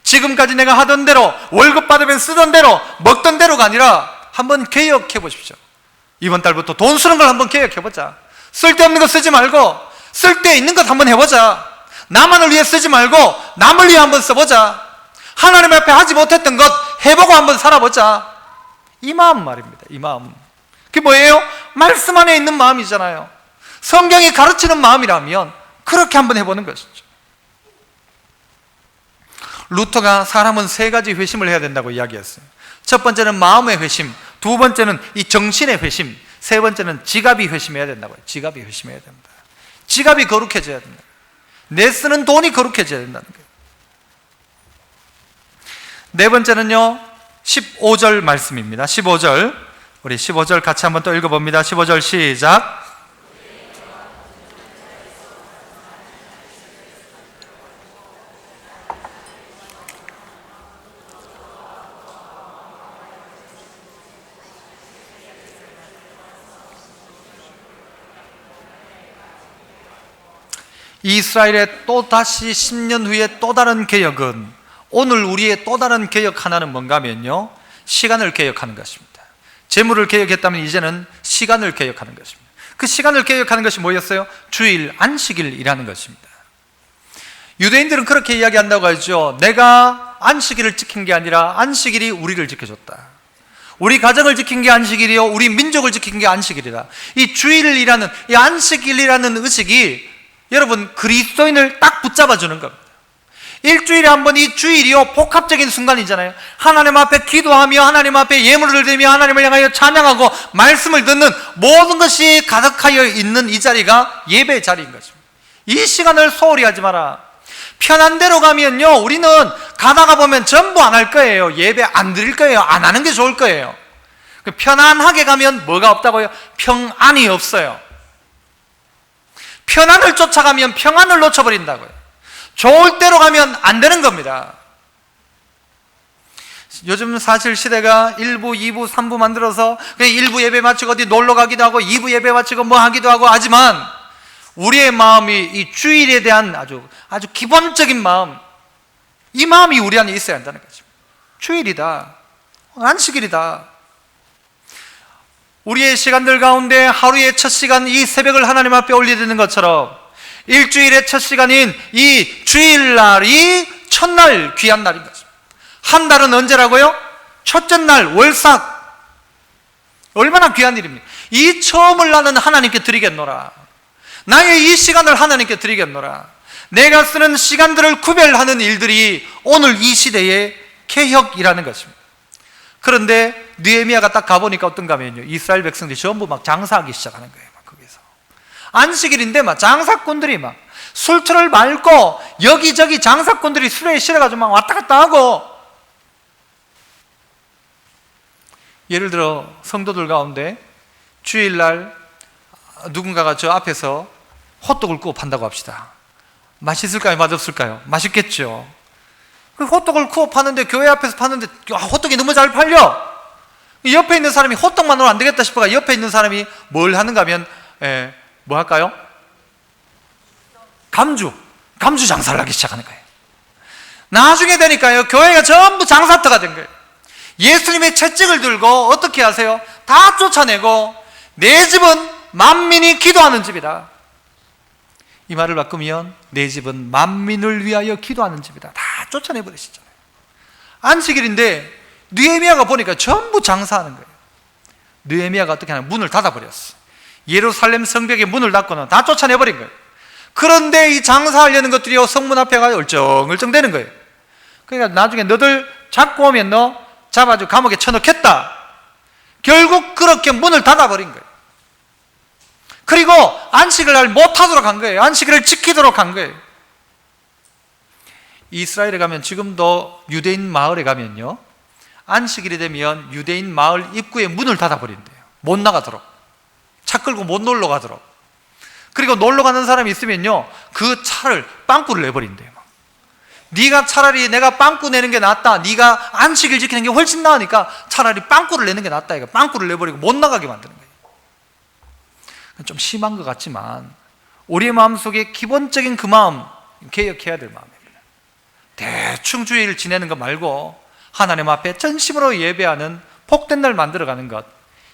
지금까지 내가 하던 대로, 월급 받으면 쓰던 대로, 먹던 대로가 아니라 한번 개혁해 보십시오. 이번 달부터 돈 쓰는 걸 한번 개혁해 보자. 쓸데없는 거 쓰지 말고 쓸데 있는 것 한번 해보자. 나만을 위해 쓰지 말고 남을 위해 한번 써보자. 하나님 앞에 하지 못했던 것 해보고 한번 살아보자. 이 마음 말입니다. 이 마음. 그게 뭐예요? 말씀 안에 있는 마음이잖아요. 성경이 가르치는 마음이라면 그렇게 한번 해보는 것이죠. 루터가 사람은 세 가지 회심을 해야 된다고 이야기했어요. 첫 번째는 마음의 회심, 두 번째는 이 정신의 회심, 세 번째는 지갑이 회심해야 된다고요. 지갑이 회심해야 된다. 지갑이 거룩해져야 된다. 내 쓰는 돈이 거룩해져야 된다는 거예요. 네 번째는요, 15절 말씀입니다. 15절, 우리 15절 같이 한번 또 읽어봅니다. 15절 시작. 이스라엘의 또 다시 10년 후에 또 다른 개혁은, 오늘 우리의 또 다른 개혁 하나는 뭔가 하면요, 시간을 개혁하는 것입니다. 재물을 개혁했다면 이제는 시간을 개혁하는 것입니다. 그 시간을 개혁하는 것이 뭐였어요? 주일, 안식일이라는 것입니다. 유대인들은 그렇게 이야기한다고 하죠. 내가 안식일을 지킨 게 아니라 안식일이 우리를 지켜줬다. 우리 가정을 지킨 게 안식일이요, 우리 민족을 지킨 게 안식일이다. 이 주일이라는, 이 안식일이라는 의식이 여러분 그리스도인을 딱 붙잡아주는 겁니다. 일주일에 한 번 이 주일이요, 복합적인 순간이잖아요. 하나님 앞에 기도하며, 하나님 앞에 예물을 드리며, 하나님을 향하여 찬양하고 말씀을 듣는 모든 것이 가득하여 있는 이 자리가 예배의 자리인 것입니다. 이 시간을 소홀히 하지 마라. 편한 데로 가면요, 우리는 가다가 보면 전부 안 할 거예요. 예배 안 드릴 거예요. 안 하는 게 좋을 거예요. 편안하게 가면 뭐가 없다고요? 평안이 없어요. 편안을 쫓아가면 평안을 놓쳐버린다고요. 좋을 대로 가면 안 되는 겁니다. 요즘 사실 시대가 1부, 2부, 3부 만들어서 그냥 1부 예배 마치고 어디 놀러 가기도 하고 2부 예배 마치고 뭐 하기도 하고 하지만, 우리의 마음이 이 주일에 대한 아주 기본적인 마음, 이 마음이 우리 안에 있어야 한다는 거죠. 주일이다, 안식일이다. 우리의 시간들 가운데 하루의 첫 시간, 이 새벽을 하나님 앞에 올려드리는 것처럼 일주일의 첫 시간인 이 주일날이 첫날 귀한 날인 거죠. 한 달은 언제라고요? 첫째 날 월삭. 얼마나 귀한 일입니까? 이 처음을 나는 하나님께 드리겠노라. 나의 이 시간을 하나님께 드리겠노라. 내가 쓰는 시간들을 구별하는 일들이 오늘 이 시대의 개혁이라는 것입니다. 그런데 느헤미야가 딱 가보니까 어떤가 하면요, 이스라엘 백성들이 전부 막 장사하기 시작하는 거예요. 막 거기서 안식일인데 막 장사꾼들이 막 술틀을 밟고 여기저기 장사꾼들이 술에 실어가지고 막 왔다 갔다 하고, 예를 들어 성도들 가운데 주일날 누군가가 저 앞에서 호떡을 구워 판다고 합시다. 맛있을까요? 맛없을까요? 맛있겠죠. 그 호떡을 구워 파는데, 교회 앞에서 파는데 호떡이 너무 잘 팔려. 옆에 있는 사람이 호떡만으로 안 되겠다 싶어가 옆에 있는 사람이 뭘 하는가 하면 뭐 할까요? 감주 장사를 하기 시작하는 거예요. 나중에 되니까요, 교회가 전부 장사터가 된 거예요. 예수님의 채찍을 들고 어떻게 하세요? 다 쫓아내고, 내 집은 만민이 기도하는 집이다. 이 말을 바꾸면 내 집은 만민을 위하여 기도하는 집이다. 다 쫓아내버리시잖아요. 안식일인데 느헤미야가 보니까 전부 장사하는 거예요. 느헤미야가 어떻게 하냐, 문을 닫아버렸어. 예루살렘 성벽에 문을 닫고는 다 쫓아내버린 거예요. 그런데 이 장사하려는 것들이 성문 앞에 가서 얼쩡얼쩡 되는 거예요. 그러니까 나중에 너들 잡고 오면 너 잡아주고 감옥에 쳐넣겠다. 결국 그렇게 문을 닫아버린 거예요. 그리고 안식을 못하도록 한 거예요. 안식일을 지키도록 한 거예요. 이스라엘에 가면, 지금도 유대인 마을에 가면요, 안식일이 되면 유대인 마을 입구에 문을 닫아버린대요. 못 나가도록, 차 끌고 못 놀러 가도록. 그리고 놀러 가는 사람이 있으면요, 그 차를 빵꾸를 내버린대요. 네가 차라리 내가 빵꾸 내는 게 낫다, 네가 안식일 지키는 게 훨씬 나으니까 차라리 빵꾸를 내는 게 낫다, 이거 빵꾸를 내버리고 못 나가게 만드는 거예요. 좀 심한 것 같지만 우리의 마음속에 기본적인 그 마음 개혁해야 될 마음입니다. 대충 주일 지내는 것 말고 하나님 앞에 전심으로 예배하는 복된 날 만들어가는 것,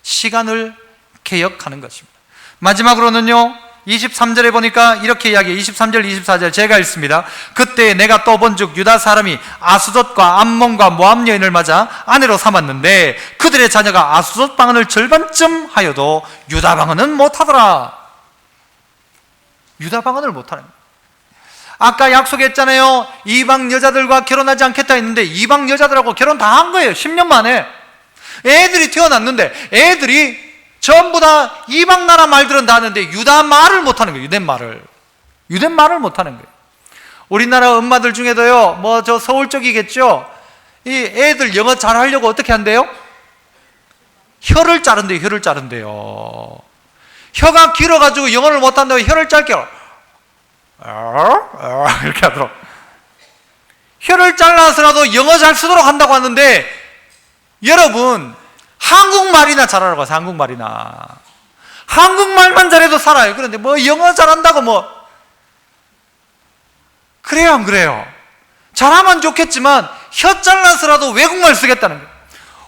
시간을 개혁하는 것입니다. 마지막으로는요, 23절에 보니까 이렇게 이야기해요. 23절 24절 제가 읽습니다. 그때 내가 또 본즉 유다 사람이 아수돗과 암몬과 모압 여인을 맞아 아내로 삼았는데 그들의 자녀가 아수돗 방언을 절반쯤 하여도 유다 방언은 못하더라. 유다 방언을 못하는 거예요. 아까 약속했잖아요. 이방 여자들과 결혼하지 않겠다 했는데 이방 여자들하고 결혼 다 한 거예요. 10년 만에. 애들이 태어났는데 애들이 전부 다 이방 나라 말들은 다 하는데 유다 말을 못하는 거예요. 유대 말을 못하는 거예요. 우리나라 엄마들 중에도요, 뭐 저 서울 쪽이겠죠, 이 애들 영어 잘하려고 어떻게 한대요? 혀를 자른대요. 혀가 길어가지고 영어를 못한다고 혀를 짧게 이렇게 하도록, 혀를 잘라서라도 영어 잘 쓰도록 한다고 하는데, 여러분 한국말이나 잘하라고 하세요. 한국말만 잘해도 살아요. 그런데 뭐 영어 잘한다고 뭐 그래요, 안 그래요? 잘하면 좋겠지만 혀 잘라서라도 외국말 쓰겠다는 거예요.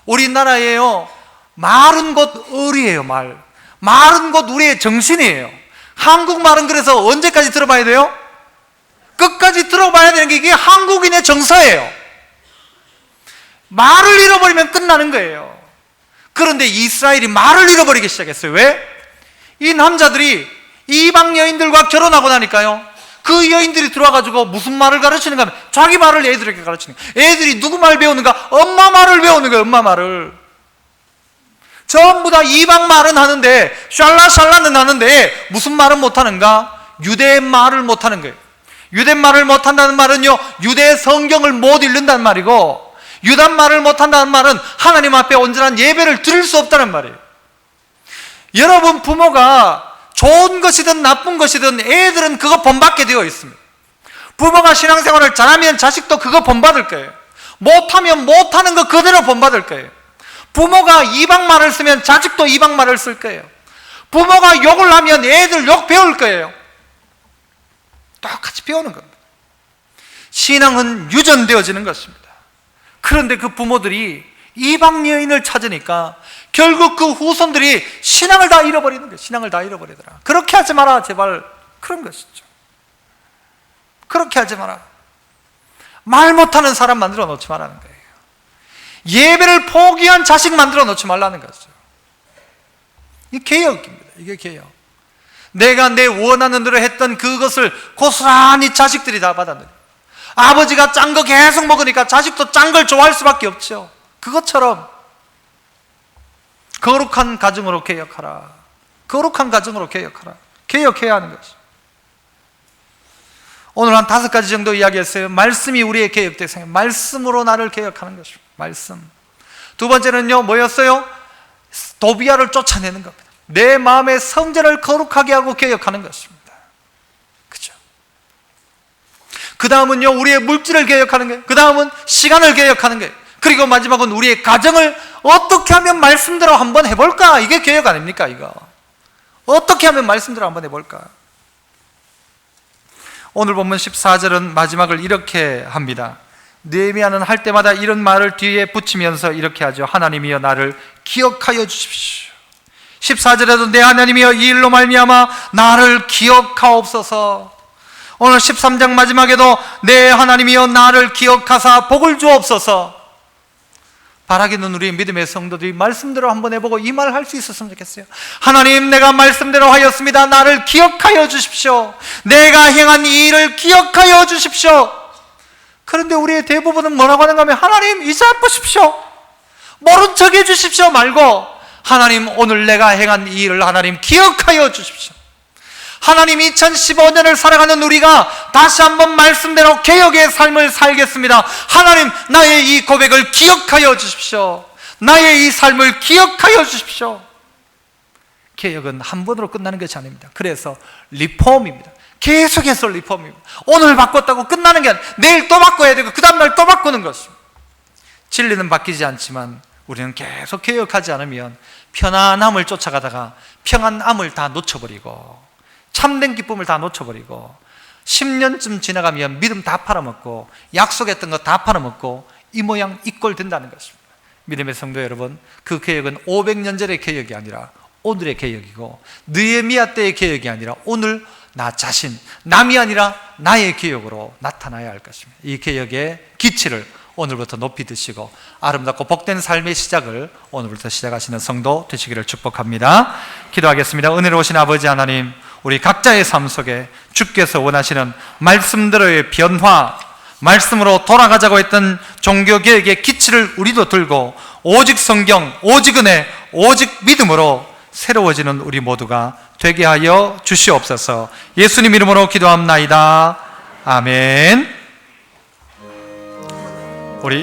우리나라에요, 말은 곧 의리예요. 말은 곧 우리의 정신이에요. 한국말은 그래서 언제까지 들어봐야 돼요? 끝까지 들어봐야 되는 게 이게 한국인의 정서예요. 말을 잃어버리면 끝나는 거예요. 그런데 이스라엘이 말을 잃어버리기 시작했어요. 왜? 이 남자들이 이방 여인들과 결혼하고 나니까요, 그 여인들이 들어와가지고 무슨 말을 가르치는가 하면 자기 말을 애들에게 가르치는 거예요. 애들이 누구 말 배우는가? 엄마 말을 배우는 거예요. 엄마 말을. 전부 다 이방 말은 하는데, 샬라샬라는 하는데 무슨 말은 못하는가? 유대 말을 못하는 거예요. 유대 말을 못한다는 말은요, 유대 성경을 못 읽는다는 말이고, 유다 말을 못한다는 말은 하나님 앞에 온전한 예배를 드릴 수 없다는 말이에요. 여러분, 부모가 좋은 것이든 나쁜 것이든 애들은 그거 본받게 되어 있습니다. 부모가 신앙생활을 잘하면 자식도 그거 본받을 거예요. 못하면 못하는 거 그대로 본받을 거예요. 부모가 이방말을 쓰면 자식도 이방말을 쓸 거예요. 부모가 욕을 하면 애들 욕 배울 거예요. 똑같이 배우는 겁니다. 신앙은 유전되어지는 것입니다. 그런데 그 부모들이 이방 여인을 찾으니까 결국 그 후손들이 신앙을 다 잃어버리는 거예요. 신앙을 다 잃어버리더라. 그렇게 하지 마라, 제발. 그런 것이죠. 그렇게 하지 마라. 말 못하는 사람 만들어 놓지 말라는 거예요. 예배를 포기한 자식 만들어 놓지 말라는 거죠. 이게 개혁입니다. 이게 개혁. 내가 내 원하는 대로 했던 그것을 고스란히 자식들이 다 받아들여요. 아버지가 짠 거 계속 먹으니까 자식도 짠 걸 좋아할 수밖에 없죠. 그것처럼 거룩한 가정으로 개혁하라. 거룩한 가정으로 개혁하라. 개혁해야 하는 것이죠. 오늘 한 5가지 정도 이야기했어요. 말씀이 우리의 개혁 대상이에요. 말씀으로 나를 개혁하는 것이죠. 말씀. 두 번째는요, 뭐였어요? 도비아를 쫓아내는 겁니다. 내 마음의 성전을 거룩하게 하고 개혁하는 것입니다. 그죠? 그 다음은요, 우리의 물질을 개혁하는 거예요. 그 다음은 시간을 개혁하는 거예요. 그리고 마지막은 우리의 가정을 어떻게 하면 말씀대로 한번 해볼까? 이게 개혁 아닙니까, 이거? 어떻게 하면 말씀대로 한번 해볼까? 오늘 본문 14절은 마지막을 이렇게 합니다. 느헤미야는 할 때마다 이런 말을 뒤에 붙이면서 이렇게 하죠. 하나님이여 나를 기억하여 주십시오. 14절에도 내 하나님이여 이 일로 말미암아 나를 기억하옵소서. 오늘 13장 마지막에도 내 하나님이여 나를 기억하사 복을 주옵소서. 바라기는 우리 믿음의 성도들이 말씀대로 한번 해보고 이 말을 할 수 있었으면 좋겠어요. 하나님, 내가 말씀대로 하였습니다. 나를 기억하여 주십시오. 내가 행한 이 일을 기억하여 주십시오. 그런데 우리의 대부분은 뭐라고 하는가 하면 하나님 이제 보십시오. 모른 척 해주십시오 말고 하나님 오늘 내가 행한 이 일을 하나님 기억하여 주십시오. 하나님 2015년을 살아가는 우리가 다시 한번 말씀대로 개혁의 삶을 살겠습니다. 하나님 나의 이 고백을 기억하여 주십시오. 나의 이 삶을 기억하여 주십시오. 개혁은 한 번으로 끝나는 것이 아닙니다. 그래서 리폼입니다. 계속해서 리폼입니다. 오늘 바꿨다고 끝나는 게 아니라 내일 또 바꿔야 되고 그 다음날 또 바꾸는 것입니다. 진리는 바뀌지 않지만 우리는 계속 개혁하지 않으면 편안함을 쫓아가다가 평안함을 다 놓쳐버리고 참된 기쁨을 다 놓쳐버리고 10년쯤 지나가면 믿음 다 팔아먹고 약속했던 거 다 팔아먹고 이 모양 이 꼴 된다는 것입니다. 믿음의 성도 여러분, 그 개혁은 500년 전의 개혁이 아니라 오늘의 개혁이고 느헤미야 때의 개혁이 아니라 오늘 나 자신, 남이 아니라 나의 개혁으로 나타나야 할 것입니다. 이 개혁의 기치를 오늘부터 높이 드시고 아름답고 복된 삶의 시작을 오늘부터 시작하시는 성도 되시기를 축복합니다. 기도하겠습니다. 은혜로우신 아버지 하나님, 우리 각자의 삶 속에 주께서 원하시는 말씀대로의 변화, 말씀으로 돌아가자고 했던 종교개혁의 기치를 우리도 들고 오직 성경, 오직 은혜, 오직 믿음으로 새로워지는 우리 모두가 되게 하여 주시옵소서. 예수님 이름으로 기도합나이다. 아멘. 우리